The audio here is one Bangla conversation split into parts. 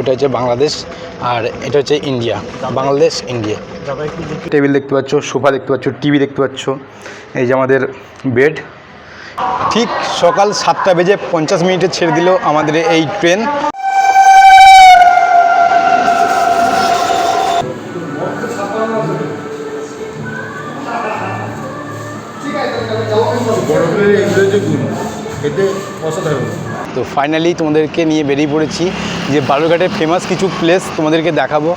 ওটা হচ্ছে বাংলাদেশ আর এটা হচ্ছে ইন্ডিয়া, বাংলাদেশ ইন্ডিয়া। টেবিল দেখতে পাচ্ছ, সোফা দেখতে পাচ্ছ, টিভি দেখতে পাচ্ছ, এই যে আমাদের বেড। ঠিক সকাল 7:50 ছেড়ে দিল আমাদের এই ট্রেন। তো ফাইনালি তোমাদেরকে নিয়ে বেরিয়ে পড়েছি যে বালুরঘাটের ফেমাস কিছু প্লেস তোমাদেরকে দেখাবো।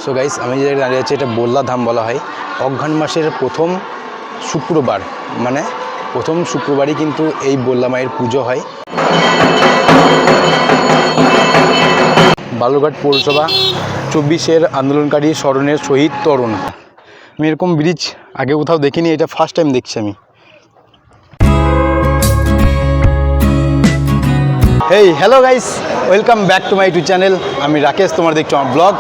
সো গাইস, আমি যে দাঁড়িয়ে আছি এটা বল্লা ধাম বলা হয়। অঘ্রাণ মাসের প্রথম শুক্রবার, মানে প্রথম শুক্রবারই কিন্তু এই বল্লা মায়ের পুজো হয়। বালুরঘাট পৌরসভা 24-এর আন্দোলনকারী স্মরণের শহীদ তরুণ। আমি এরকম ব্রিজ আগে কোথাও দেখিনি, এটা ফার্স্ট টাইম দেখছি আমি। Hey hello guys, welcome back to my YouTube channel. আমি রাকেশ, তোমার দেখছো আমার ব্লগ।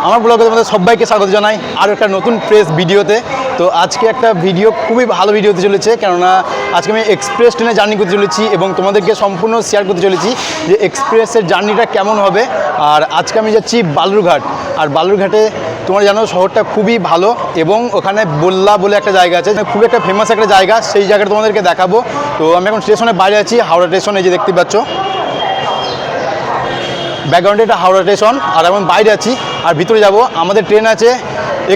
আমার ব্লগে তোমাদের সবাইকে স্বাগত জানাই আরও একটা নতুন ফ্রেশ ভিডিওতে। তো আজকে একটা ভিডিও খুবই ভালো ভিডিও হতে চলেছে, কেননা আজকে আমি এক্সপ্রেস ট্রেনে জার্নি করতে চলেছি এবং তোমাদেরকে সম্পূর্ণ শেয়ার করতে চলেছি যে এক্সপ্রেসের জার্নিটা কেমন হবে। আর আজকে আমি যাচ্ছি বালুরঘাট। আর বালুরঘাটে তোমরা জানো শহরটা খুবই ভালো এবং ওখানে বল্লা বলে একটা জায়গা আছে, খুবই একটা ফেমাস একটা জায়গা, সেই জায়গাটা তোমাদেরকে দেখাবো। তো আমি এখন স্টেশনে বাইরে আছি, হাওড়া স্টেশনে, যে দেখতে পাচ্ছ ব্যাকগ্রাউন্ডে এটা হাওড়া স্টেশন। আর এখন বাইরে আছি আর ভিতরে যাব। আমাদের ট্রেন আছে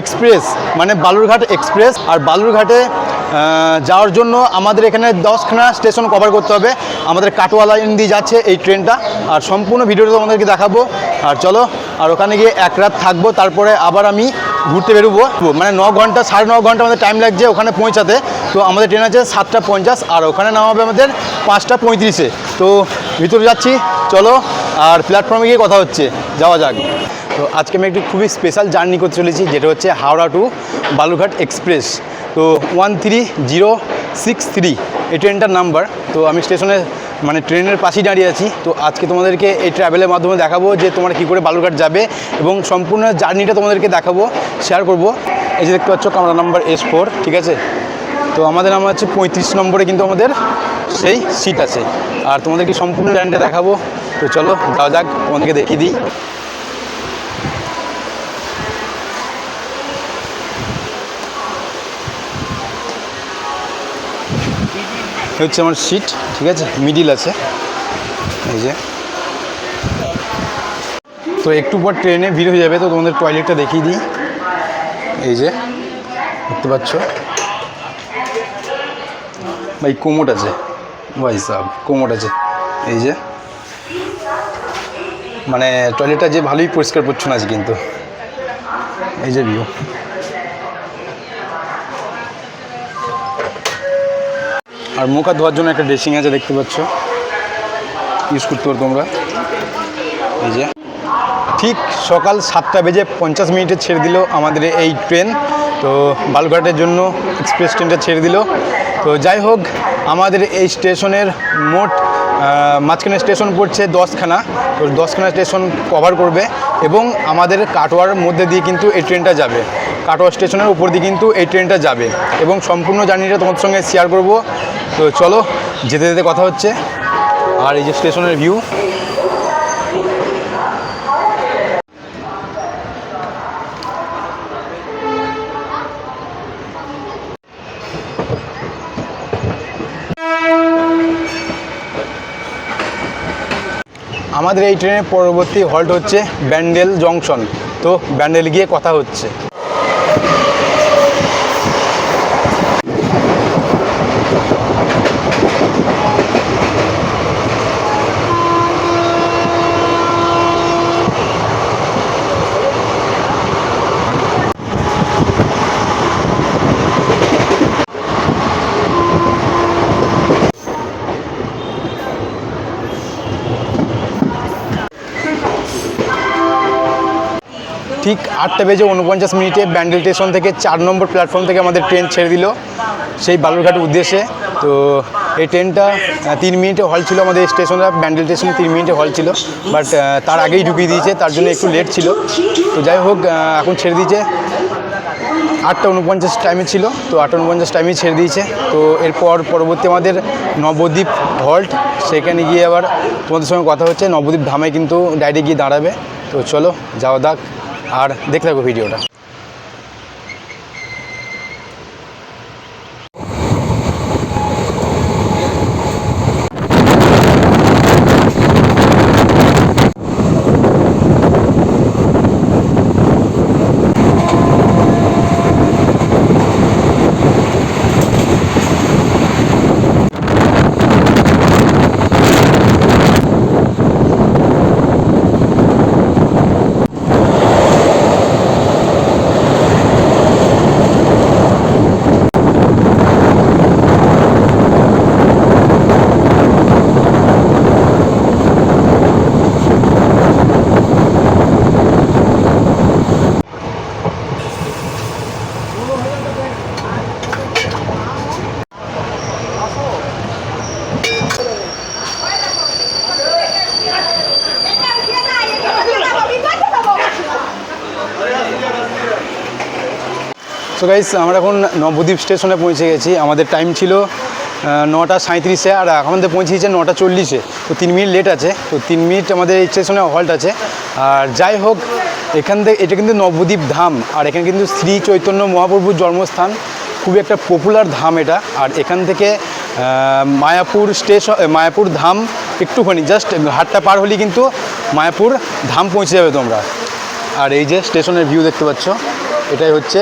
এক্সপ্রেস, মানে বালুরঘাট এক্সপ্রেস। আর বালুরঘাটে যাওয়ার জন্য আমাদের এখানে 10খানা স্টেশন কভার করতে হবে। আমাদের কাটোয়া লাইন দিয়ে যাচ্ছে এই ট্রেনটা। আর সম্পূর্ণ ভিডিওটা তোমাদেরকে দেখাবো। আর চলো, আর ওখানে গিয়ে এক রাত থাকবো, তারপরে আবার আমি ঘুরতে বেরোবো। মানে 9 ঘন্টা 9.5 ঘন্টা আমাদের টাইম লাগছে ওখানে পৌঁছাতে। তো আমাদের ট্রেন আছে 7:50 আর ওখানে নামাবে আমাদের 5:35-এ। তো ভিতরে যাচ্ছি, চলো। আর প্ল্যাটফর্মে গিয়ে কথা হচ্ছে, যাওয়া যাক। তো আজকে আমি একটি খুবই স্পেশাল জার্নি করতে চলেছি, যেটা হচ্ছে হাওড়া টু বালুরঘাট এক্সপ্রেস। তো 13063 এই ট্রেনটার নাম্বার। তো আমি স্টেশনে মানে ট্রেনের পাশেই দাঁড়িয়ে আছি। তো আজকে তোমাদেরকে এই ট্রাভেলের মাধ্যমে দেখাবো যে তোমরা কী করে বালুরঘাট যাবে এবং সম্পূর্ণ জার্নিটা তোমাদেরকে দেখাবো, শেয়ার করব। এই যে দেখতে পাচ্ছ কামরা নাম্বার S4, ঠিক আছে। তো আমাদের নাম্বার হচ্ছে 35 নম্বরে কিন্তু আমাদের সেই সিট আছে। আর তোমাদেরকে সম্পূর্ণ জার্নিটা দেখাবো। তো চলো যাওয়া যাক, তোমাদেরকে দেখিয়ে দিই। হচ্ছে আমার সিট, ঠিক আছে, মিডিল আছে, এই যে। তো একটু পর ট্রেনে ভিড় হয়ে যাবে, তো তোমাদের টয়লেটটা দেখিয়ে দিই। এই যে দেখতে পাচ্ছ ভাই, কোমোট আছে ভাই সাহেব, কোমোট আছে। এই যে মানে টয়লেটটা যে ভালোই পরিষ্কার পরিচ্ছন্ন আছে কিন্তু। এই যে ভিউ। আর মুখ হাত ধোয়ার জন্য একটা ড্রেসিং আছে, দেখতে পাচ্ছ, ইউজ করতে পারো তোমরা। এই যে ঠিক সকাল 7:50 ছেড়ে দিল আমাদের এই ট্রেন। তো বালুরঘাটের জন্য এক্সপ্রেস ট্রেনটা ছেড়ে দিল। তো যাই হোক, আমাদের এই স্টেশনের মোট মাঝখানে স্টেশন পড়ছে 10খানা। তো 10খানা স্টেশন কভার করবে এবং আমাদের কাটোয়ার মধ্যে দিয়ে কিন্তু এই ট্রেনটা যাবে। কাটোয়া স্টেশনের উপর দিয়ে কিন্তু এই ট্রেনটা যাবে এবং সম্পূর্ণ জার্নিটা তোমাদের সঙ্গে শেয়ার করব। তো চলো, যেতে যেতে কথা হচ্ছে। আর এই যে স্টেশনের ভিউ। আমাদের এই ট্রেনের পরবর্তী হল্ট হচ্ছে ব্যান্ডেল জংশন। তো ব্যান্ডেল গিয়ে কথা হচ্ছে। ঠিক 8:49 ব্যান্ডেল স্টেশন থেকে 4 নম্বর প্ল্যাটফর্ম থেকে আমাদের ট্রেন ছেড়ে দিল সেই বালুরঘাটের উদ্দেশ্যে। তো এই ট্রেনটা 3 মিনিটে হল ছিল আমাদের স্টেশনে, ব্যান্ডেল স্টেশনে 3 মিনিটে হল ছিল, বাট তার আগেই ঢুকিয়ে দিয়েছে, তার জন্য একটু লেট ছিল। তো যাই হোক, এখন ছেড়ে দিয়েছে 8:49 টাইমে ছিল, তো 8:49 টাইমেই ছেড়ে দিয়েছে। তো এরপর পরবর্তী আমাদের নবদ্বীপ হল্ট, সেখানে গিয়ে আবার তোমাদের সঙ্গে কথা হচ্ছে। নবদ্বীপ ধামে কিন্তু ডাইরেক্ট গিয়ে দাঁড়াবে। তো চলো যাওয়া যাক, আর দেখতে থাকো ভিডিওটা। সো গাইস, আমরা এখন নবদ্বীপ স্টেশনে পৌঁছে গেছি। আমাদের টাইম ছিল 9:37-এ, আর আমাদের পৌঁছেছে 9:40-এ। তো 3 মিনিট লেট আছে। তো 3 মিনিট আমাদের এই স্টেশনে হল্ট আছে। আর যাই হোক, এখান থেকে এটা কিন্তু নবদ্বীপ ধাম, আর এখানে কিন্তু শ্রী চৈতন্য মহাপ্রভুর জন্মস্থান, খুবই একটা পপুলার ধাম এটা। আর এখান থেকে মায়াপুর স্টেশন, মায়াপুর ধাম একটুখানি জাস্ট হাটটা পার হলেই কিন্তু মায়াপুর ধাম পৌঁছে যাবে তোমরা। আর এই যে স্টেশনের ভিউ দেখতে পাচ্ছ, এটাই হচ্ছে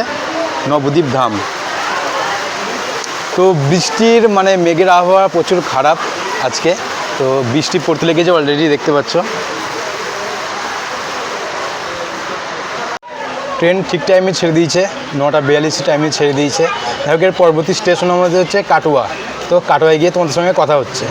নবদ্বীপ ধাম। তো বৃষ্টির মানে মেঘের আবহাওয়া প্রচুর খারাপ আজকে, তো বৃষ্টি পড়তে লেগেছে অলরেডি, দেখতে পাচ্ছ। ট্রেন ঠিক টাইমে ছেড়ে দিয়েছে, 9:42 টাইমে ছেড়ে দিয়েছে। যাই হোক, এর পরবর্তী স্টেশন আমাদের হচ্ছে কাটোয়া। তো কাটোয়ায় গিয়ে তোমাদের সঙ্গে কথা হচ্ছে।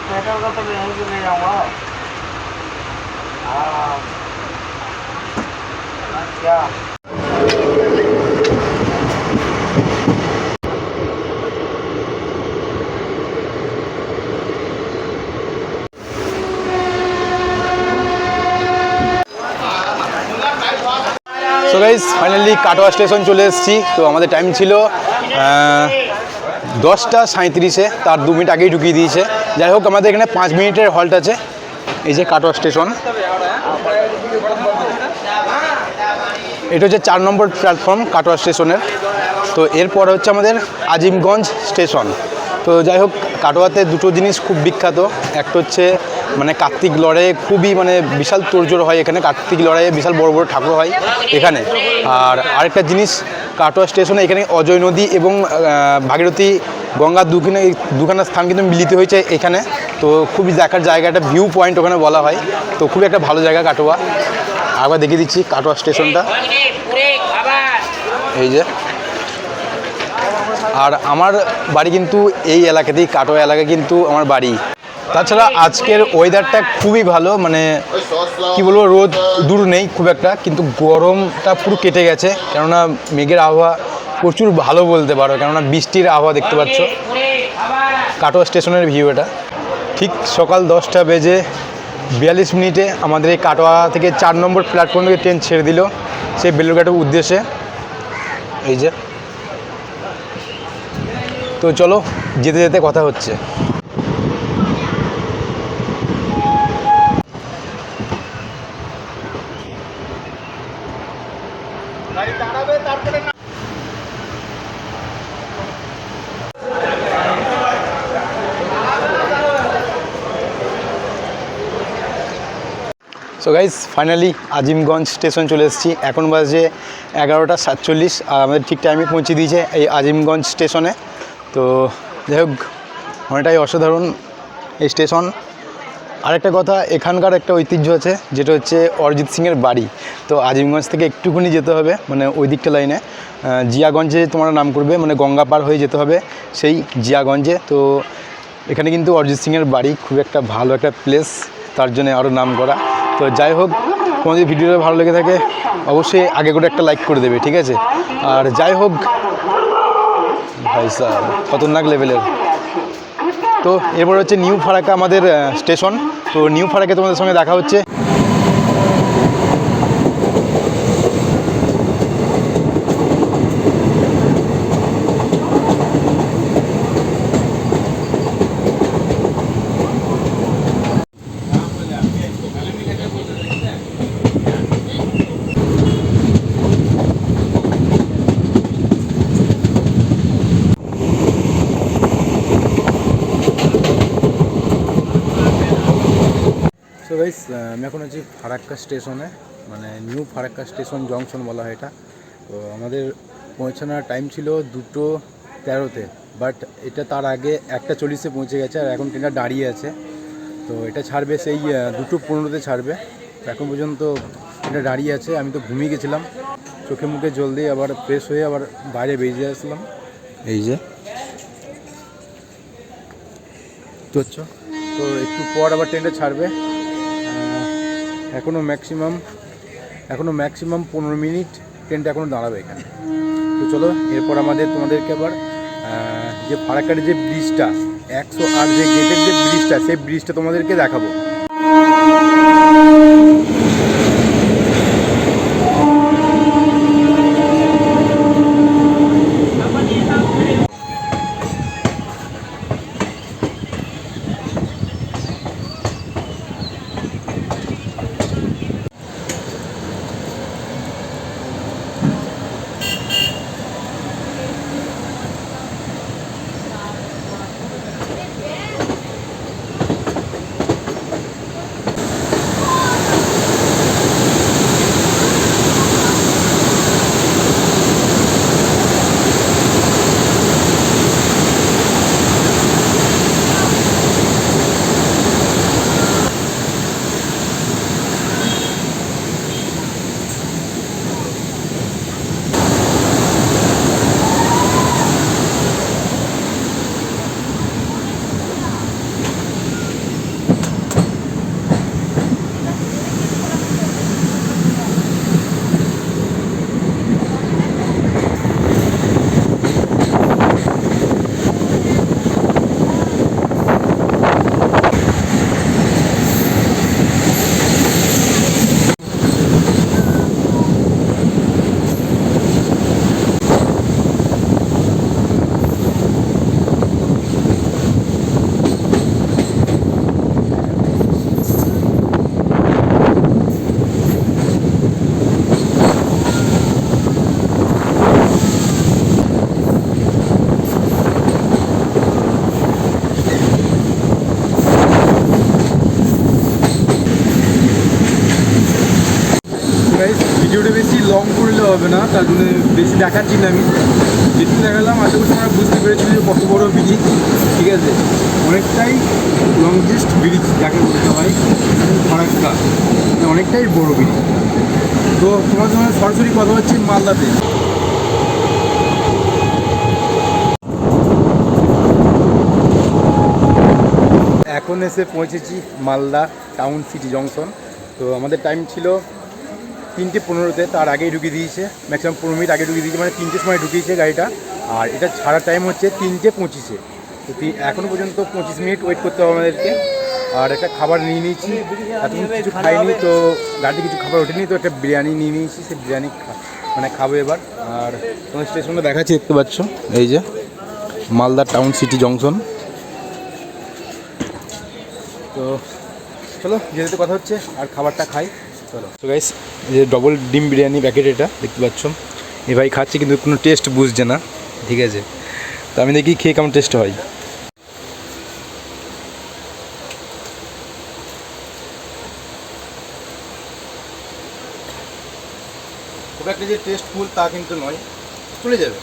पेट्रोल का तो यहीं से ले जाऊँगा। हाँ क्या so guys, finally Katwa station চলে এসেছি। তো আমাদের টাইম ছিল 10:37-এ, তার 2 মিনিট আগেই ঢুকিয়ে দিয়েছে। যাই হোক, আমাদের এখানে 5 মিনিটের হল্ট আছে। এই যে কাটোয়া স্টেশন, এটা হচ্ছে 4 নম্বর প্ল্যাটফর্ম কাটোয়া স্টেশনের। তো এরপর হচ্ছে আমাদের আজিমগঞ্জ স্টেশন। তো যাই হোক, কাটোয়াতে দুটো জিনিস খুব বিখ্যাত। একটা হচ্ছে মানে কার্তিক লড়াইয়ে খুবই মানে বিশাল তোড়জোড় হয় এখানে, কার্তিক লড়াইয়ে বিশাল বড় বড় ঠাকুর হয় এখানে। আর আরেকটা জিনিস, কাটোয়া স্টেশনে এখানে অজয় নদী এবং ভাগীরথী গঙ্গা দুখানা স্থান কিন্তু মিলিত হয়েছে এখানে। তো খুবই দেখার জায়গা, একটা ভিউ পয়েন্ট ওখানে বলা হয়। তো খুবই একটা ভালো জায়গা কাটোয়া। আবার দেখিয়ে দিচ্ছি কাটোয়া স্টেশনটা, এই যে। আর আমার বাড়ি কিন্তু এই এলাকাতেই, কাটোয়া এলাকা কিন্তু আমার বাড়ি। তাছাড়া আজকের ওয়েদারটা খুবই ভালো, মানে কি বলবো, রোদ দূর নেই খুব একটা, কিন্তু গরমটা পুরো কেটে গেছে, কেননা মেঘের আবহাওয়া প্রচুর ভালো বলতে পারো, কেননা বৃষ্টির আবহাওয়া দেখতে পাচ্ছ। কাটোয়া স্টেশনের ভিউ এটা। ঠিক সকাল 10টা বেজে 42 মিনিটে আমাদের এই কাটোয়া থেকে 4 নম্বর প্ল্যাটফর্ম থেকে ট্রেন ছেড়ে দিল সেই বেলুরঘাটের উদ্দেশ্যে। এই যে, তো চলো যেতে যেতে কথা হচ্ছে। So guys, finally Azimganj station চলে এসেছি। এখন বাজে 11টা 47 আর আমাদের ঠিক টাইমে পৌঁছে দিয়েছে এই আজিমগঞ্জ স্টেশনে। তো যাই হোক, অনেকটাই অসাধারণ এই স্টেশন। আরেকটা কথা, এখানকার একটা ঐতিহ্য আছে যেটা হচ্ছে অরিজিৎ সিংয়ের বাড়ি। তো আজিমগঞ্জ থেকে একটুখানি যেতে হবে, মানে ওই দিকটা লাইনে জিয়াগঞ্জে তোমরা নাম করবে, মানে গঙ্গা পার হয়ে যেতে হবে সেই জিয়াগঞ্জে। তো এখানে কিন্তু অরিজিৎ সিংয়ের বাড়ি, খুব একটা ভালো একটা প্লেস, তার জন্য আরও নাম করা। তো যাই হোক, তোমার যদি ভিডিওটা ভালো লেগে থাকে অবশ্যই আগে করে একটা লাইক করে দেবে, ঠিক আছে? আর যাই হোক ভাই সাহেব, খতরনাক লেভেলের। তো এরপর হচ্ছে নিউ ফারাক্কা আমাদের স্টেশন। তো নিউ ফারাক্কা তোমাদের সঙ্গে দেখা হচ্ছে। সো গাইস, আমি এখন আছি ফারাক্কা স্টেশনে, মানে নিউ ফারাক্কা স্টেশন জংশন বলা হয় এটা। তো আমাদের পৌঁছানোর টাইম ছিল 2:13-তে, বাট এটা তার আগে 1:40-এ পৌঁছে গেছে আর এখন ট্রেনটা দাঁড়িয়ে আছে। তো এটা ছাড়বে সেই 2:15-তে ছাড়বে। এখন পর্যন্ত এটা দাঁড়িয়ে আছে। আমি তো ঘুমিয়ে গেছিলাম, চোখে মুখে জল দিয়ে আবার ফ্রেশ হয়ে আবার বাইরে বেরিয়ে আসলাম। এই যে তো একটু পর আবার ট্রেনটা ছাড়বে। এখনও ম্যাক্সিমাম 15 মিনিট ট্রেনটা এখনও দাঁড়াবে এখানে। তো চলো, এরপর তোমাদেরকে আবার যে ফারাক্কার যে ব্রিজটা 108 যে গেটের যে ব্রিজটা, সেই ব্রিজটা তোমাদেরকে দেখাবো। ভিডিওটা বেশি লং করলে হবে না, তার জন্য বেশি দেখাচ্ছি না। আমি যেটুকু দেখালাম আশা করছি আমরা বুঝতে পেরেছি যে কত বড় ব্রিজ, ঠিক আছে? অনেকটাই লংগেস্ট ব্রিজ যাকে বলতে হয় ফারাক্কা, অনেকটাই বড় ব্রিজ। তো তোমার সঙ্গে সরাসরি কথা হচ্ছে মালদাতে। এখন এসে পৌঁছেছি মালদা টাউন সিটি জংশন। তো আমাদের টাইম ছিল 3:15-তে, তার আগেই ঢুকিয়ে দিয়েছে, ম্যাক্সিমাম 15 মিনিট আগে ঢুকিয়ে দিয়েছে, মানে 3টের সময় ঢুকিয়েছে গাড়িটা। আর এটা ছাড়ার টাইম হচ্ছে 3:25-এ। তো এখনও পর্যন্ত 25 মিনিট ওয়েট করতে হবে আমাদেরকে। আর একটা খাবার নিয়ে নিয়েছি, এতক্ষণ কিছু খাইনি, তো গাড়িতে কিছু খাবার ওঠেনি, তো একটা বিরিয়ানি নিয়ে নিয়েছি, সেই বিরিয়ানি খাবো এবার। আর তোমার স্টেশনটা দেখাচ্ছি, দেখতে পাচ্ছ, এই যে মালদা টাউন সিটি জংশন। তো চলো যেতে কথা হচ্ছে, আর খাবারটা খাই, চলো। তো গাইস, এই যে ডবল ডিম বিরিয়ানি প্যাকেট, এটা দেখতে পাচ্ছ, এ ভাই খাচ্ছে কিন্তু কোনো টেস্ট বুঝছে না, ঠিক আছে। তো আমি দেখি খেয়ে কেমন টেস্ট হয়। খুব একটা যে টেস্টফুল তা কিন্তু নয়, চলে যাবে।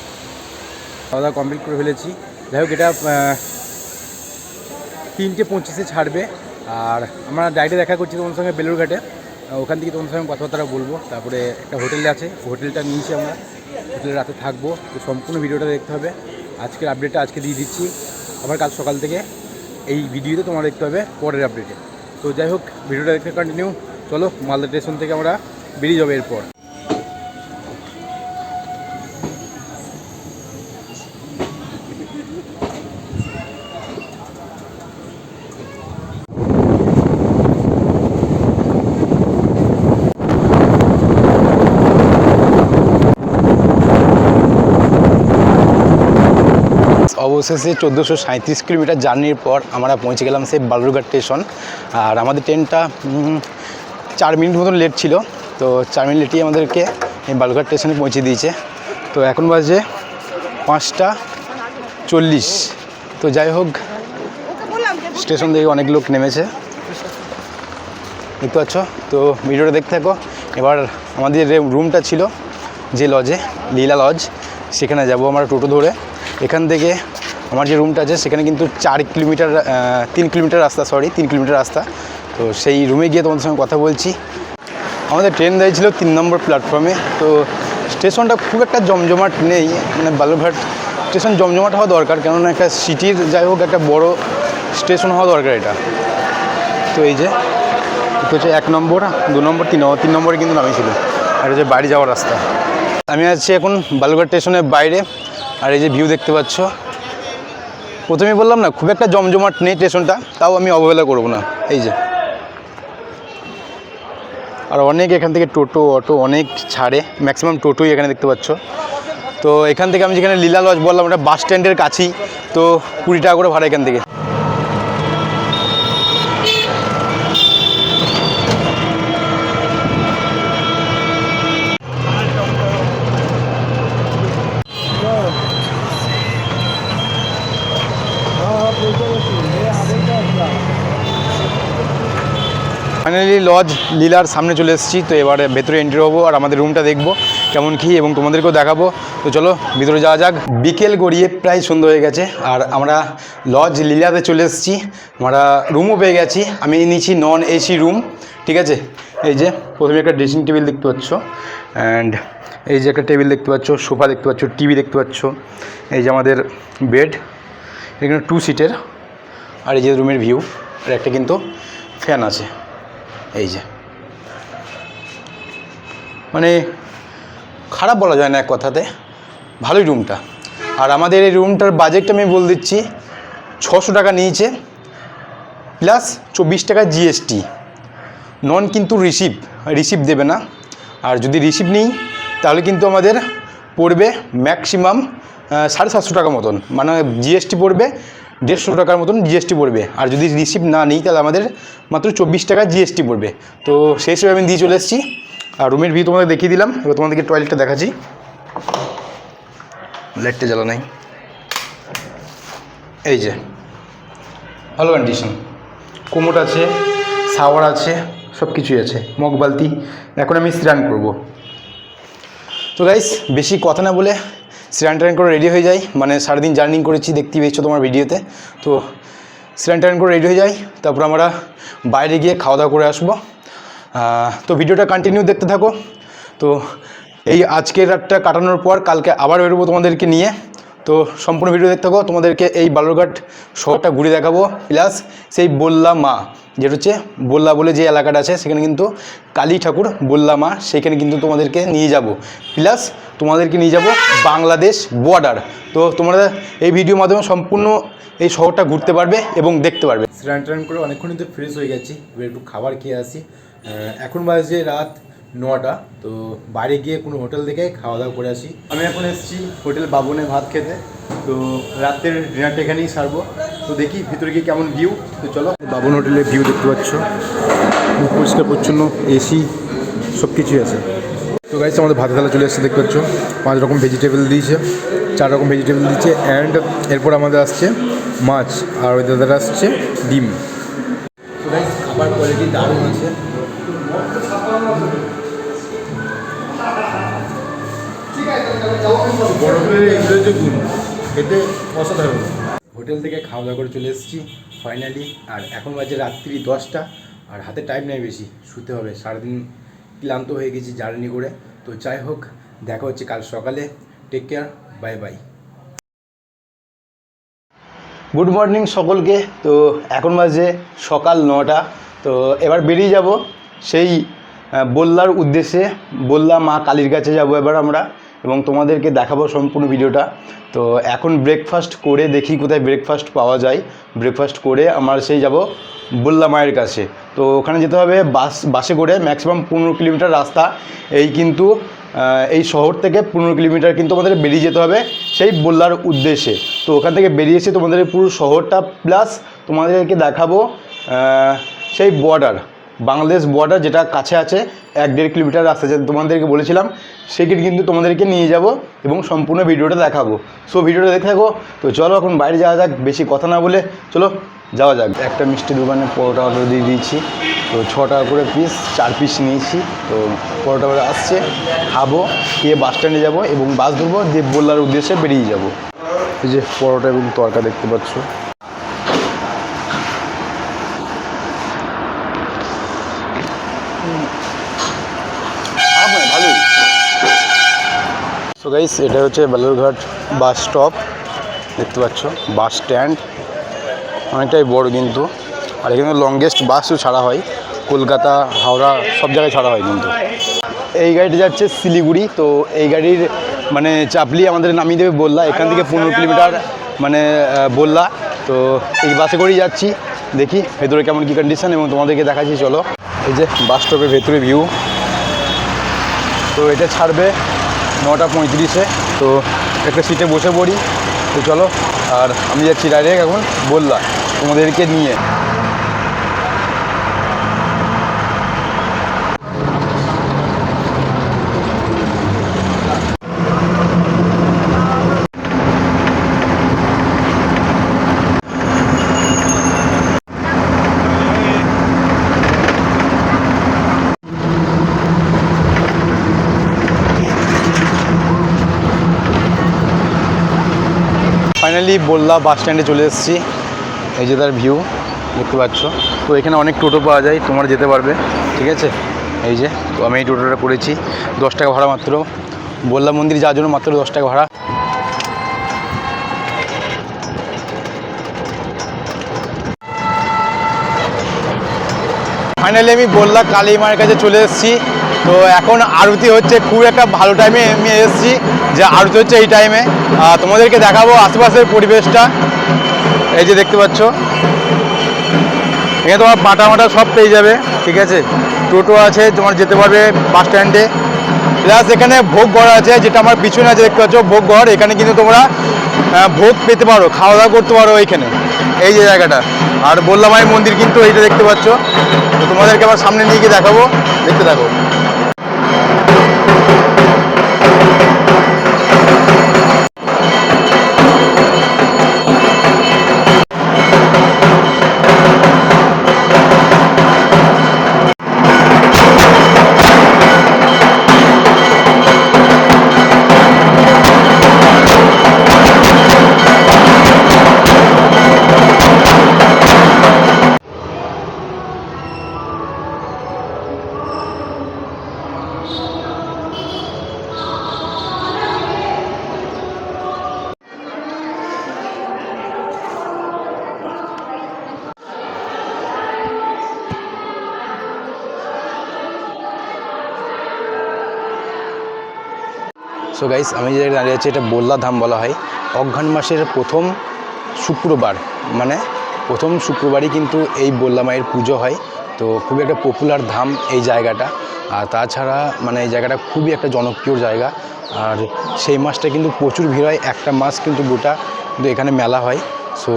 খাওয়া দাওয়া কমপ্লিট করে ফেলেছি। যাই হোক, এটা 3:25-এ ছাড়বে। আর আমরা ডাইরেক্টে দেখা করছি তোমার সঙ্গে বেলুরঘাটে, ওখান থেকে তোমার সঙ্গে কথাবার্তা বলবো। তারপরে একটা হোটেলে আছে, হোটেলটা নিয়েছি আমরা, হোটেলে রাতে থাকবো। তো সম্পূর্ণ ভিডিওটা দেখতে হবে। আজকের আপডেটটা আজকে দিয়ে দিচ্ছি, আবার কাল সকাল থেকে এই ভিডিওতে তোমার দেখতে হবে পরের আপডেটে। তো যাই হোক, ভিডিওটা দেখতে কন্টিনিউ। চলো, মালদা স্টেশন থেকে আমরা বেরিয়ে যাবো এরপর। অবশেষে 1437 কিলোমিটার জার্নির পর আমরা পৌঁছে গেলাম সেই বালুরঘাট স্টেশন। আর আমাদের ট্রেনটা 4 মিনিট মতন লেট ছিল, তো 4 মিনিট লেটেই আমাদেরকে এই বালুরঘাট স্টেশনে পৌঁছে দিয়েছে। তো এখন বাজে 5:40। তো যাই হোক, স্টেশন থেকে অনেক লোক নেমেছে, দেখতে পাচ্ছ। তো ভিডিওটা দেখতে থাকো। এবার আমাদের রুমটা ছিল যে লজে, লীলা লজ, সেখানে যাব আমরা টোটো ধরে। এখান থেকে আমার যে রুমটা আছে সেখানে কিন্তু 3 কিলোমিটার রাস্তা। তো সেই রুমে গিয়ে তোমাদের সঙ্গে কথা বলছি। আমাদের ট্রেন দাঁড়িয়েছিল 3 নম্বর প্ল্যাটফর্মে। তো স্টেশনটা খুব একটা জমজমাট নেই, মানে বালুরঘাট স্টেশন জমজমাট হওয়া দরকার, কেননা একটা সিটির যাই হোক একটা বড় স্টেশন হওয়া দরকার এটা। তো এই যে এটা হচ্ছে 1 নম্বর, 2 নম্বর, 3 নম্বরে কিন্তু নামিয়েছিল। আর হচ্ছে বাড়ি যাওয়ার রাস্তা। আমি আছি এখন বালুরঘাট স্টেশনের বাইরে। আর এই যে ভিউ দেখতে পাচ্ছ, প্রথমেই বললাম না খুব একটা জমজমাট নেই স্টেশনটা, তাও আমি অবহেলা করব না। এই যে, আর অনেক এখান থেকে টোটো অটো অনেক ছাড়ে, ম্যাক্সিমাম টোটোই এখানে দেখতে পাচ্ছ। তো এখান থেকে আমি যেখানে লীলা লজ বললাম, ওটা বাস স্ট্যান্ডের কাছেই। তো 20 টাকা করে ভাড়া এখান থেকে। ফাইনালি লজ লীলার সামনে চলে এসেছি। তো এবারে ভেতরে এন্ট্রি হবো আর আমাদের রুমটা দেখবো কেমন কী, এবং তোমাদেরকেও দেখাবো। তো চলো ভিতরে যাওয়া যাক। বিকেল গড়িয়ে প্রায় সন্ধ্যা হয়ে গেছে, আর আমরা লজ লীলাতে চলে এসেছি। আমরা রুমও পেয়ে গেছি। আমি নিয়েছি নন এসি রুম, ঠিক আছে। এই যে প্রথমে একটা ড্রেসিং টেবিল দেখতে পাচ্ছ, অ্যান্ড এই যে একটা টেবিল দেখতে পাচ্ছ, সোফা দেখতে পাচ্ছ, টিভি দেখতে পাচ্ছ। এই যে আমাদের বেড, এখানে 2 সিটের। আর এই যে রুমের ভিউ, আর একটা কিন্তু ফ্যান আছে। এই যে, মানে খারাপ বলা যায় না এক কথাতে, ভালোই রুমটা। আর আমাদের এই রুমটার বাজেটটা আমি বলে দিচ্ছি, 600 টাকা নিয়েছে, প্লাস 24 টাকা জিএসটি। নন কিন্তু রিসিভ দেবে না। আর যদি রিসিভ নিই তাহলে কিন্তু আমাদের পড়বে ম্যাক্সিমাম 750 টাকা মতন, মানে জিএসটি পড়বে 150 টাকার মতন জিএসটি পড়বে। আর যদি রিসিভ না নিই তাহলে আমাদের মাত্র 24 টাকা জিএসটি পড়বে। তো সেই হিসেবে আমি দিয়ে চলে এসেছি। আর রুমের ভিউ তোমাদের দেখিয়ে দিলাম। এবার তোমাদেরকে টয়লেটটা দেখাচ্ছি। লাইটটা জ্বালা নাই। এই যে ভালো কন্ডিশন, কোমোড আছে, শাওয়ার আছে, সব কিছুই আছে, মগ বালতি। এখন আমি স্নান করব। তো গাইস, বেশি কথা না বলে স্নান টান করে রেডি হয়ে যাই। মানে সারাদিন জার্নি করেছি, দেখতেই পেয়েছো তোমার ভিডিওতে। তো স্নান টান করে রেডি হয়ে যাই, তারপর আমরা বাইরে গিয়ে খাওয়া দাওয়া করে আসবো। তো ভিডিওটা কন্টিনিউ দেখতে থাকো। তো এই আজকের রাতটা কাটানোর পর কালকে আবার বেরোবো তোমাদেরকে নিয়ে। তো সম্পূর্ণ ভিডিও দেখতে থাকো, তোমাদেরকে এই বালুরঘাট শহরটা ঘুরে দেখাবো, প্লাস সেই বল্লা মা যেটা হচ্ছে বল্লা বলে যে এলাকাটা আছে সেখানে কিন্তু কালী ঠাকুর বল্লা মা, সেখানে কিন্তু তোমাদেরকে নিয়ে যাব, প্লাস তোমাদেরকে নিয়ে যাব বাংলাদেশ বর্ডার। তো তোমরা এই ভিডিওর মাধ্যমে সম্পূর্ণ এই শহরটা ঘুরতে পারবে এবং দেখতে পারবে। স্নান টান করে অনেকক্ষণ তো ফ্রেশ হয়ে গেছি, এবার একটু খাবার খেয়ে আসি। এখন বাজে রাত 9টা, তো বাইরে গিয়ে কোনো হোটেল থেকে খাওয়া দাওয়া করে আসি। আমি এখন এসেছি হোটেল বাবনে ভাত খেতে, তো রাতের ডিনারটা এখানেই সারবো। তো দেখি ভিতরে গিয়ে কেমন ভিউ। তো চলো, বাবন হোটেলের ভিউ দেখতে পাচ্ছ, পরিষ্কার পরিচ্ছন্ন, এসি সব কিছুই আছে। তো গাইস আমাদের ভাত থালা চলে এসেছে, দেখতে পাচ্ছ 5 রকম ভেজিটেবল দিয়েছে, 4 রকম ভেজিটেবল দিয়েছে, অ্যান্ড এরপর আমাদের আসছে মাছ, আর ওই দাদাটা আসছে ডিম। তো গাইস খাবার কোয়ালিটি দারুণ আছে। বরফের এগুলো যে গুণ খেতে অসাধারণ। হোটেল থেকে খাওয়া দাওয়া করে চলে এসেছি ফাইনালি, আর এখন বাজে রাত্রি 10টা, আর হাতে টাইম নেই বেশি, শুতে হবে। সারাদিন ক্লান্ত হয়ে গেছি জার্নি করে। তো যাই হোক, দেখা হচ্ছে কাল সকালে। Take care, bye bye. Good morning সকলকে। তো এখন বাজে সকাল 9টা, তো এবার বেরিয়ে যাব সেই বল্লার উদ্দেশ্যে, বল্লা মা কালীর কাছে যাব এবার আমরা, এবং তোমাদেরকে দেখাবো সম্পূর্ণ ভিডিওটা। তো এখন ব্রেকফাস্ট করে দেখি কোথায় ব্রেকফাস্ট পাওয়া যায়, ব্রেকফাস্ট করে আমরা সেই যাব বল্লা মায়ের কাছে। তো ওখানে যেতে হবে বাসে করে, ম্যাক্সিমাম 15 কিলোমিটার রাস্তা। এই কিন্তু এই শহর থেকে 15 কিলোমিটার কিন্তু আমাদের বেরিয়ে যেতে হবে সেই বল্লার উদ্দেশ্যে। তো ওখান থেকে বেরিয়ে এসে তোমাদের পুরো শহরটা, প্লাস তোমাদেরকে দেখাবো সেই বর্ডার, বাংলাদেশ বর্ডার যেটা কাছে আছে 1-1.5 কিলোমিটার রাস্তা, যেটা তোমাদেরকে বলেছিলাম, সেখানে কিন্তু তোমাদেরকে নিয়ে যাব এবং সম্পূর্ণ ভিডিওটা দেখাবো। সো ভিডিওটা দেখে থাকো। তো চলো এখন বাইরে যাওয়া যাক, বেশি কথা না বলে চলো যাওয়া যাক। একটা মিষ্টি দোকানে পরোটা অর্ডার দিয়ে দিয়েছি, তো 6 টাকা করে পিস, 4 পিস নিয়েছি। তো পরোটা আসছে, খাবো, খেয়ে বাস স্ট্যান্ডে যাবো এবং বাস ধরবো, দিয়ে বল্লার উদ্দেশ্যে বেরিয়ে যাব। এই যে পরোটা এবং তরকা দেখতে পাচ্ছ। ভালোই। সো গাইস, এটা হচ্ছে বালুরঘাট বাস স্টপ, দেখতে পাচ্ছ, বাস স্ট্যান্ড অনেকটাই বড় কিন্তু। আর এখানে লংগেস্ট বাসও ছাড়া হয়, কলকাতা, হাওড়া সব জায়গায় ছাড়া হয় কিন্তু। এই গাড়িটা যাচ্ছে শিলিগুড়ি। তো এই গাড়ির মানে চাপলি আমাদের নামিয়ে দেবে বল্লা, এখান থেকে 15 কিলোমিটার মানে বল্লা। তো এই বাসে করেই যাচ্ছি, দেখি ভেতরে কেমন কী কন্ডিশন এবং তোমাদেরকে দেখাচ্ছি। চলো, এই যে বাস স্টপের ভেতরে ভিউ। তো এটা ছাড়বে 9:35-এ। তো একটা সিটে বসে পড়ি। তো চলো, আর আমি যাচ্ছি ডাইরেক্ট এখন বল্লা তোমাদেরকে নিয়ে। ফাইনালি বল্লা বাস স্ট্যান্ডে চলে এসেছি। এই যে তার ভিউ দেখতে পাচ্ছ। তো এখানে অনেক টোটো পাওয়া যায়, তোমরা যেতে পারবে, ঠিক আছে। এই যে, তো আমি এই টোটোটা করেছি, 10 টাকা ভাড়া মাত্র, বল্লা মন্দির যাওয়ার জন্য মাত্র 10 টাকা ভাড়া। ফাইনালি আমি বল্লা কালী মায়ের কাছে চলে এসেছি। তো এখন আরতি হচ্ছে, খুব একটা ভালো টাইমে আমি এসেছি যে আরতি হচ্ছে এই টাইমে। তোমাদেরকে দেখাবো আশেপাশের পরিবেশটা। এই যে দেখতে পাচ্ছ, এখানে তোমার বাটা মাটা সব পেয়ে যাবে, ঠিক আছে। টোটো আছে, তোমার যেতে পারবে বাস স্ট্যান্ডে। প্লাস এখানে ভোগ ঘর আছে, যেটা আমার পিছনে আছে দেখতে পাচ্ছ, ভোগ ঘর। এখানে কিন্তু তোমরা ভোগ পেতে পারো, খাওয়া দাওয়া করতে পারো এইখানে, এই যে জায়গাটা। আর বল্লা মায়ের মন্দির কিন্তু এইটা দেখতে পাচ্ছ। তো তোমাদেরকে আবার সামনে নিয়ে গিয়ে দেখাবো, দেখতে থাকো। সো গাইস, আমি যে জায়গায় দাঁড়িয়ে আছি এটা বল্লা ধাম বলা হয়। অঘ্রাণ মাসের প্রথম শুক্রবার, মানে প্রথম শুক্রবারই কিন্তু এই বল্লা মায়ের পুজো হয়। তো খুবই একটা পপুলার ধাম এই জায়গাটা। আর তাছাড়া মানে এই জায়গাটা খুবই একটা জনপ্রিয় জায়গা। আর সেই মাসটা কিন্তু প্রচুর ভিড় হয়, একটা মাস কিন্তু গোটা কিন্তু এখানে মেলা হয়। সো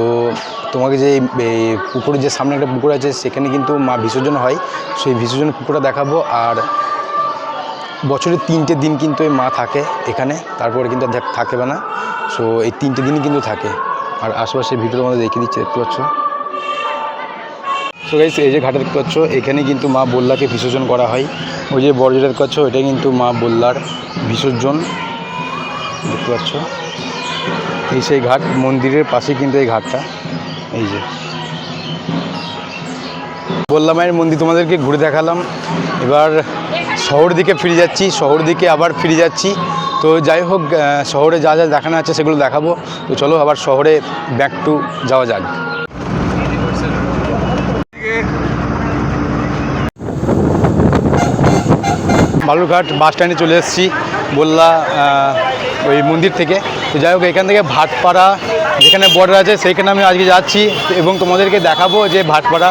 তোমাকে যে এই পুকুরের যে সামনে একটা পুকুর আছে সেখানে কিন্তু মা বিসর্জন হয়, সেই বিসর্জন পুকুরটা দেখাবো। আর বছরের 3টে দিন কিন্তু এই মা থাকে এখানে, তারপরে কিন্তু থাকে না। সো এই 3টে দিনই কিন্তু থাকে। আর আশেপাশের ভিডিও তোমাদের দেখিয়ে দিচ্ছে, দেখতে পাচ্ছ। সো গাইস, এই যে ঘাটে দেখতে পাচ্ছ, এখানে কিন্তু মা বল্লাকে বিসর্জন করা হয়। ওই যে বড় যেটা দেখতে পাচ্ছ, এটাই কিন্তু মা বল্লার বিসর্জন, দেখতে পাচ্ছ। এই সেই ঘাট, মন্দিরের পাশে কিন্তু এই ঘাটটা। এই যে বল্লা মায়ের মন্দির তোমাদেরকে ঘুরে দেখালাম। এবার শহর দিকে ফিরে যাচ্ছি, শহর দিকে আবার ফিরে যাচ্ছি। তো যাই হোক, শহরে যা যা দেখানো আছে সেগুলো দেখাবো। তো চলো আবার শহরে ব্যাক টু যাওয়া যাক। বালুরঘাট বাস স্ট্যান্ডে চলে এসেছি বল্লা ওই মন্দির থেকে। তো যাই হোক, এখান থেকে ভাটপাড়া যেখানে বর্ডার আছে সেইখানে আমি আজকে যাচ্ছি এবং তোমাদেরকে দেখাবো যে ভাটপাড়া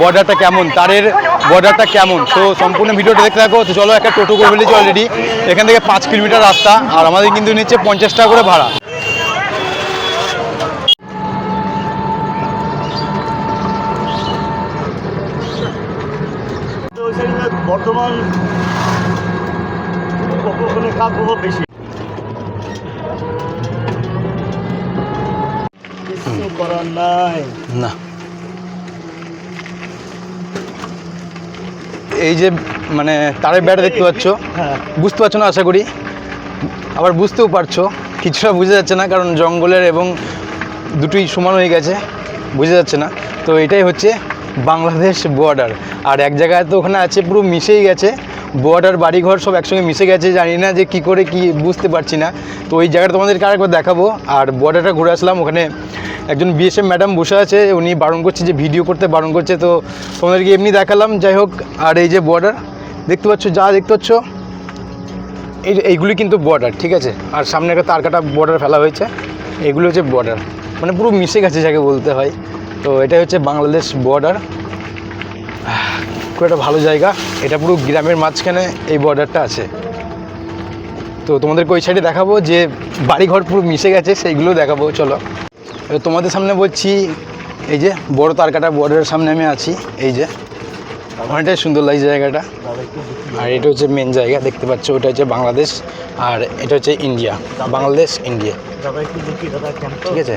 বর্ডারটা কেমন, তারের বর্ডারটা কেমন। তো সম্পূর্ণ ভিডিওটা দেখতে থাকো। তো চলো, একটা টোটো করে ফেলেছি অলরেডি। এখান থেকে 5 কিলোমিটার রাস্তা, আর আমাদের কিন্তু নিচ্ছে 50 টাকা করে ভাড়া। বর্তমান কাজ বেশি কিছু করার নাই না। এই যে মানে তারের বেড়া দেখতে পাচ্ছ, বুঝতে পারছো না আশা করি, আবার বুঝতেও পারছো, কিছুটা বোঝা যাচ্ছে না কারণ জঙ্গলের এবং দুটোই সমান হয়ে গেছে, বোঝা যাচ্ছে না। তো এটাই হচ্ছে বাংলাদেশ বর্ডার। আর এক জায়গায় তো ওখানে আছে পুরো মিশেই গেছে, বর্ডার বাড়িঘর সব একসঙ্গে মিশে গেছে, জানি না যে কি করে কি বুঝতে পারছি না। তো ওই জায়গাটা তোমাদেরকে আরেকবার দেখাবো। আর বর্ডারটা ঘুরে আসলাম, ওখানে একজন বিএসএফ ম্যাডাম বসে আছে, উনি বারণ করছে যে ভিডিও করতে বারণ করছে, তো তোমাদেরকে এমনি দেখালাম। যাই হোক, আর এই যে বর্ডার দেখতে পাচ্ছ, যা দেখতে পাচ্ছ এইগুলি কিন্তু বর্ডার, ঠিক আছে। আর সামনে একটা তার কাটা বর্ডার ফেলা হয়েছে, এগুলো হচ্ছে বর্ডার, মানে পুরো মিশে গেছে যাকে বলতে হয়। তো এটাই হচ্ছে বাংলাদেশ বর্ডার, খুব একটা ভালো জায়গা। এটা পুরো গ্রামের মাঝখানে এই বর্ডারটা আছে। তো তোমাদেরকে ওই সাইডে দেখাবো যে বাড়িঘর পুরো মিশে গেছে, সেইগুলো দেখাবো। চলো, তোমাদের সামনে বলছি, এই যে বড় তারকাটা বর্ডারের সামনে আমি আছি। এই যে অনেকটাই সুন্দর লাগছে জায়গাটা। আর এটা হচ্ছে মেন জায়গা, দেখতে পাচ্ছ, ওটা হচ্ছে বাংলাদেশ আর এটা হচ্ছে ইন্ডিয়া, বাংলাদেশ ইন্ডিয়া, ঠিক আছে।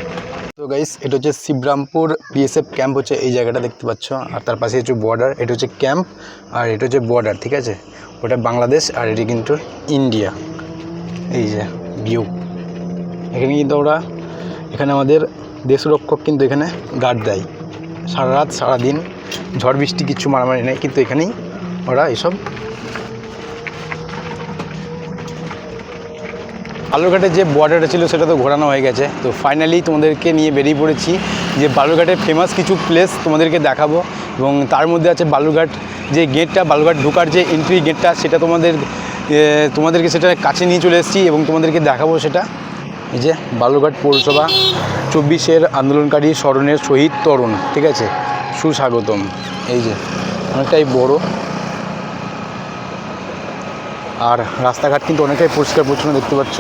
তো গাইস, এটা হচ্ছে শিবরামপুর বিএসএফ ক্যাম্প হচ্ছে এই জায়গাটা দেখতে পাচ্ছ। আর তার পাশে হচ্ছে বর্ডার, এটা হচ্ছে ক্যাম্প আর এটা হচ্ছে বর্ডার, ঠিক আছে। ওটা বাংলাদেশ আর এটি কিন্তু ইন্ডিয়া। এই যে ভিউ, এখানে কিন্তু ওরা, এখানে আমাদের দেশরক্ষক কিন্তু এখানে গার্ড দেয় সারা রাত সারাদিন, ঝড় বৃষ্টি কিচ্ছু মারামারি নেই, কিন্তু এখানেই ওরা এসব। বালুরঘাটের যে বর্ডারটা ছিল সেটা তো ঘোরানো হয়ে গেছে। তো ফাইনালি তোমাদেরকে নিয়ে বেরিয়ে পড়েছি যে বালুরঘাটের ফেমাস কিছু প্লেস তোমাদেরকে দেখাবো। এবং তার মধ্যে আছে বালুরঘাট যে গেটটা, বালুরঘাট ঢোকার যে এন্ট্রি গেটটা, সেটা তোমাদেরকে সেটা কাছে নিয়ে চলে এসেছি এবং তোমাদেরকে দেখাবো সেটা। এই যে বালুরঘাট পৌরসভা 24-এর আন্দোলনকারী স্মরণের শহীদ তরুণ, ঠিক আছে, সুস্বাগতম। এই যে অনেকটাই বড়, আর রাস্তাঘাট কিন্তু অনেকটাই পরিষ্কার পরিচ্ছন্ন, দেখতে পাচ্ছ।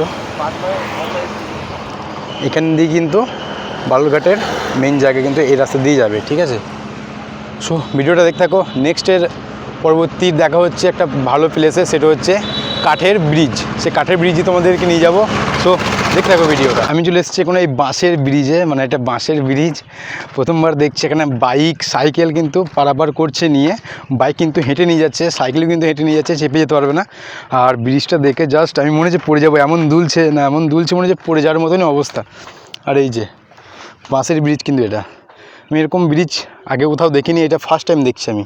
এখান দিয়ে কিন্তু বালুরঘাটের মেন জায়গা কিন্তু এই রাস্তা দিয়ে যাবে, ঠিক আছে। সো ভিডিওটা দেখতে থাকো। নেক্সটের পরবর্তী দেখা হচ্ছে একটা ভালো প্লেসে, সেটা হচ্ছে কাঠের ব্রিজ। সে কাঠের ব্রিজে তোমাদেরকে নিয়ে যাবো। সো দেখতে থাকো ভিডিওটা। আমি চলে এসেছি কোনো এই বাঁশের ব্রিজে, মানে এটা বাঁশের ব্রিজ, প্রথমবার দেখছি। এখানে বাইক সাইকেল কিন্তু পারাপার করছে নিয়ে, বাইক কিন্তু হেঁটে নিয়ে যাচ্ছে, সাইকেল কিন্তু হেঁটে নিয়ে যাচ্ছে, চেপে যেতে পারবে না। আর ব্রিজটা দেখে জাস্ট আমি মনে হচ্ছে পড়ে যাবো, এমন দুলছে না, এমন দুলছে মনে হচ্ছে পড়ে যাওয়ার মতনই অবস্থা। আর এই যে বাঁশের ব্রিজ, কিন্তু এটা আমি এরকম ব্রিজ আগে কোথাও দেখিনি, এটা ফার্স্ট টাইম দেখছি আমি।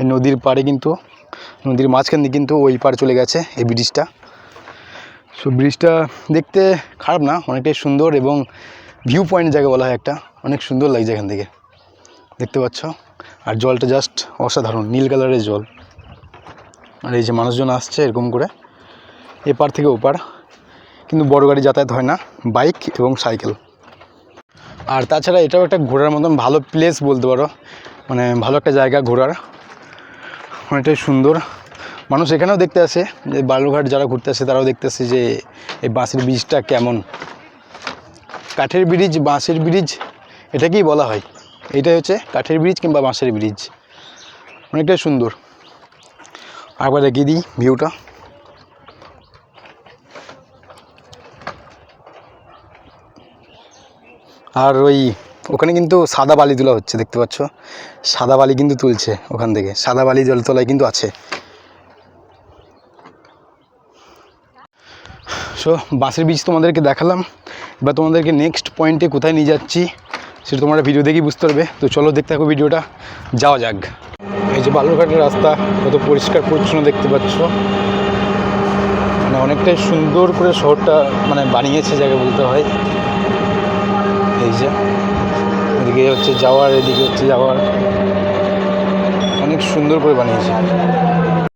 এই নদীর পাড়ে কিন্তু, নদীর মাঝখান দিয়ে কিন্তু ওই পাড়ে চলে গেছে এই ব্রিজটা। সো ব্রিজটা দেখতে খারাপ না, অনেকটাই সুন্দর এবং ভিউ পয়েন্ট জায়গা বলা হয় একটা, অনেক সুন্দর লাগছে এখান থেকে, দেখতে পাচ্ছ। আর জলটা জাস্ট অসাধারণ, নীল কালারের জল। আর এই যে মানুষজন আসছে এরকম করে, এপার থেকে ওপার, কিন্তু বড় গাড়ি যাতায়াত হয় না, বাইক এবং সাইকেল। আর তাছাড়া এটাও একটা ঘোরার মতন ভালো প্লেস বলতে পারো, মানে ভালো একটা জায়গা ঘোরার, অনেকটাই সুন্দর। মানুষ এখানেও দেখতে আসে, যে বালুরঘাট যারা ঘুরতে আসে তারাও দেখতে আসে যে এই বাঁশের ব্রিজটা কেমন। কাঠের ব্রিজ, বাঁশের ব্রিজ, এটাকেই বলা হয়। এটাই হচ্ছে কাঠের ব্রিজ কিংবা বাঁশের ব্রিজ, অনেকটাই সুন্দর। আবার দেখিয়ে দিই ভিউটা। আর ওখানে কিন্তু সাদা বালি তোলা হচ্ছে, দেখতে পাচ্ছ, সাদা বালি কিন্তু তুলছে ওখান থেকে, সাদা বালি জলতলায় কিন্তু আছে। সো বাঁশের ব্রিজ তোমাদেরকে দেখালাম, এবার তোমাদেরকে নেক্সট পয়েন্টে কোথায় নিয়ে যাচ্ছি সেটা তোমরা ভিডিও দেখেই বুঝতে পারবে। তো চলো দেখতে থাকো ভিডিওটা, যাওয়া যাক। এই যে বালুরঘাটের রাস্তা কত পরিষ্কার পরিচ্ছন্ন দেখতে পাচ্ছ, মানে অনেকটাই সুন্দর করে শহরটা মানে বানিয়েছে যাকে বলতে হয়। এই যে এদিকে হচ্ছে যাওয়ার, এদিকে হচ্ছে যাওয়ার, অনেক সুন্দর করে বানিয়েছে।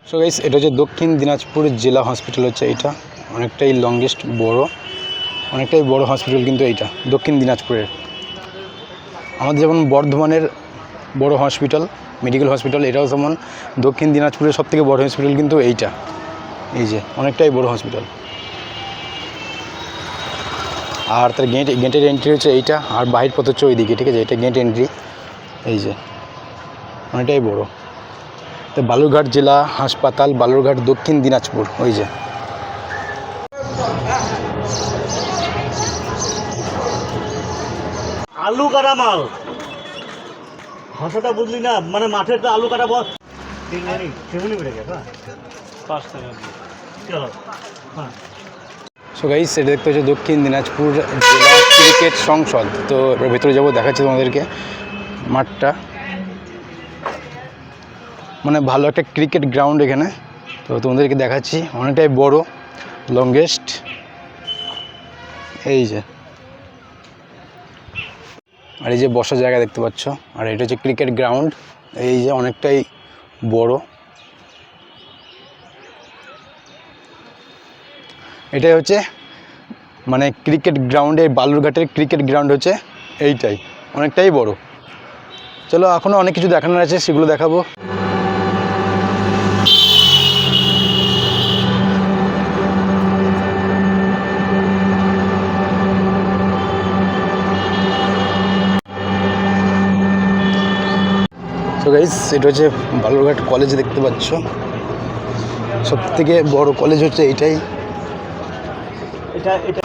সো গাইস, এটা হচ্ছে দক্ষিণ দিনাজপুর জেলা হসপিটাল হচ্ছে এইটা, অনেকটাই লংগেস্ট বড়, অনেকটাই বড় হসপিটাল কিন্তু এইটা দক্ষিণ দিনাজপুরের। আমাদের যেমন বর্ধমানের বড় হসপিটাল, মেডিকেল হসপিটাল, এটাও যেমন দক্ষিণ দিনাজপুরের সবথেকে বড় হসপিটাল কিন্তু এইটা। এই যে অনেকটাই বড় হসপিটাল। আর তার গেটের এন্ট্রি হচ্ছে এইটা, আর বাহির পথ হচ্ছে ওইদিকে, ঠিক আছে, এটা গেট এন্ট্রি। এই যে অনেকটাই বড়। তো বালুরঘাট জেলা হাসপাতাল, বালুরঘাট দক্ষিণ দিনাজপুর, ওই যে। আলু কাটা মাল, ভাষাটা বুঝলি না, মানে মাঠের তো আলু কাটা বল। চলো হ্যাঁ। সো গাইস, এটা দেখতে হচ্ছে দক্ষিণ দিনাজপুর জেলা ক্রিকেট সংসদ। তো এবার ভেতরে যাবো, দেখাচ্ছি তোমাদেরকে মাঠটা, মানে ভালো একটা ক্রিকেট গ্রাউন্ড এখানে। তো তোমাদেরকে দেখাচ্ছি, অনেকটাই বড়, লংগেস্ট। এই যে, আর এই যে বসার জায়গা দেখতে পাচ্ছ, আর এটা হচ্ছে ক্রিকেট গ্রাউন্ড। এই যে অনেকটাই বড়, এটাই হচ্ছে মানে ক্রিকেট গ্রাউন্ডে, বালুরঘাটের ক্রিকেট গ্রাউন্ড হচ্ছে এইটাই, অনেকটাই বড়। চলো, এখনও অনেক কিছু দেখানোর আছে, সেগুলো দেখাবো। তো গাইস, এটা হচ্ছে বালুরঘাট কলেজ দেখতে পাচ্ছ, সবথেকে বড় কলেজ হচ্ছে এইটাই।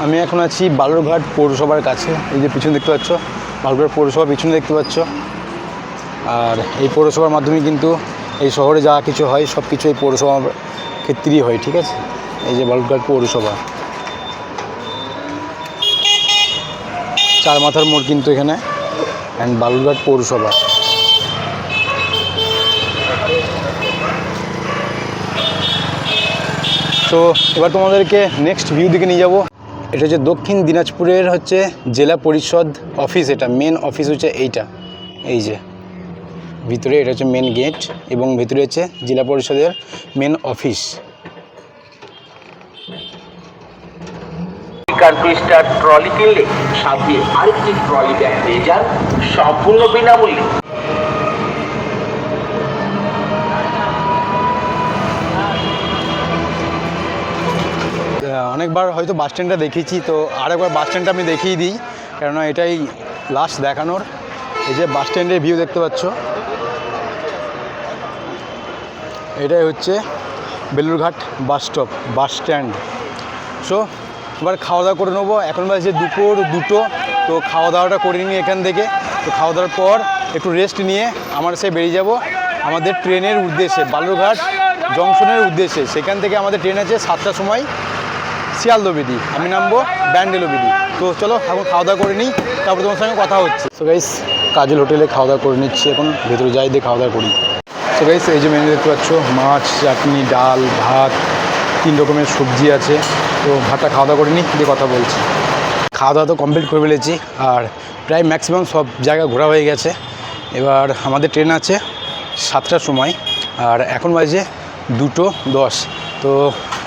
আমি এখন আছি বালুরঘাট পৌরসভার কাছে। এই যে পিছনে দেখতে পাচ্ছ, বালুরঘাট পৌরসভা পিছনে দেখতে পাচ্ছ। আর এই পৌরসভার মাধ্যমে কিন্তু এই শহরে যা কিছু হয় সব কিছু এই পৌরসভার ক্ষেত্রেই হয়, ঠিক আছে। এই যে বালুরঘাট পৌরসভা, চার মাথার মোড় কিন্তু এখানে, অ্যান্ড বালুরঘাট পৌরসভা। তো এবার তোমাদেরকে নেক্সট ভিউ দিকে নিয়ে যাব। এটা হচ্ছে দক্ষিণ দিনাজপুরের হচ্ছে জেলা পরিষদ অফিস, এটা মেন অফিস হচ্ছে এইটা। এই যে ভিতরে এটা হচ্ছে মেন গেট, এবং ভিতরে হচ্ছে জেলা পরিষদের মেন অফিস। টুইস্টার ট্রলি কিনলে সাথে আরেকটি ট্রলি ব্যাগ পেয়ে যান সম্পূর্ণ বিনামূল্যে। অনেকবার হয়তো বাস স্ট্যান্ডটা দেখিয়েছি, তো আরেকবার বাস স্ট্যান্ডটা আমি দেখিয়ে দিই, কেননা এটাই লাস্ট দেখানোর। এই যে বাস স্ট্যান্ডের ভিউ দেখতে পাচ্ছ, এটাই হচ্ছে Balurghat bus stop, bus stand. So এবার খাওয়া দাওয়া করে নেবো, এখন বাজে দুপুর 2টো। তো খাওয়া দাওয়াটা করে নিই এখান থেকে। তো খাওয়া দাওয়ার পর একটু রেস্ট নিয়ে আমার সে বেরিয়ে যাব আমাদের ট্রেনের উদ্দেশ্যে, বালুরঘাট জংশনের উদ্দেশ্যে। সেখান থেকে আমাদের ট্রেন আছে 7টার সময় শিয়ালদহ, আমি নামবো ব্যান্ডেলবিডি। তো চলো এখন খাওয়া দাওয়া করে নিই, তারপর তোমার সঙ্গে কথা হচ্ছে। সো গাইস, কাজল হোটেলে খাওয়া দাওয়া করে নিচ্ছি, এখন ভেতরে যাই দিয়ে খাওয়া দাওয়া করি। সো গাইস, এই যে মেনু দেখতে পাচ্ছ, মাছ, চাটনি, ডাল, ভাত, 3 রকমের সবজি আছে। তো ভাতটা খাওয়া দাওয়া করে নিই, দিয়ে কথা বলছি। খাওয়া দাওয়া তো কমপ্লিট করে ফেলেছি, আর প্রায় ম্যাক্সিমাম সব জায়গা ঘোরা হয়ে গেছে। এবার আমাদের ট্রেন আছে 7টার সময়, আর এখন বাজে 2:10। তো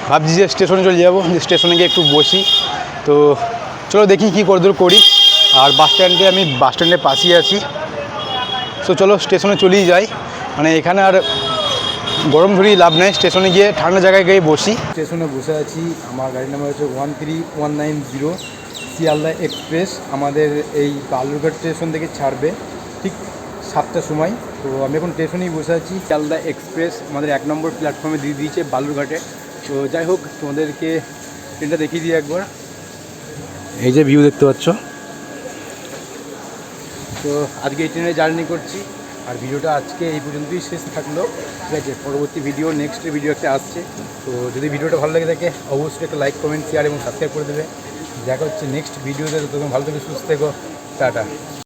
ভাবছি যে স্টেশনে চলে যাবো, যে স্টেশনে গিয়ে একটু বসি। তো চলো দেখি কী করে দূর করি। আর বাস স্ট্যান্ডের পাশেই আছি। তো চলো স্টেশনে চলেই যাই, মানে এখানে আর গরম ধরেই লাভ নেই, স্টেশনে গিয়ে ঠান্ডা জায়গায় গিয়ে বসি। স্টেশনে বসে আছি, আমার গাড়ি নাম্বার হচ্ছে 13190 শিয়ালদা এক্সপ্রেস। আমাদের এই বালুরঘাট স্টেশন থেকে ছাড়বে ঠিক 7টার সময়। তো আমি এখন স্টেশনেই বসে আছি। শিয়ালদা এক্সপ্রেস আমাদের 1 নম্বর প্ল্যাটফর্মে দিয়ে দিয়েছে বালুরঘাটে। তো যাই হোক, তোমাদেরকে ট্রেনটা দেখিয়ে দিই একবার। এই যে ভিউ দেখতে পাচ্ছ। তো আজকে এই ট্রেনে জার্নি করছি, আর ভিডিওটা আজকে এই পর্যন্তই শেষ থাকলো। ঠিক আছে, পরবর্তী ভিডিও নেক্সট ভিডিও একটা আসছে। তো যদি ভিডিওটা ভালো লাগে থাকে অবশ্যই একটা লাইক, কমেন্ট, শেয়ার এবং সাবস্ক্রাইব করে দেবে। দেখা হচ্ছে নেক্সট ভিডিওতে। তো তুমি ভালো থেকে সুস্থ থেকো। টাটা।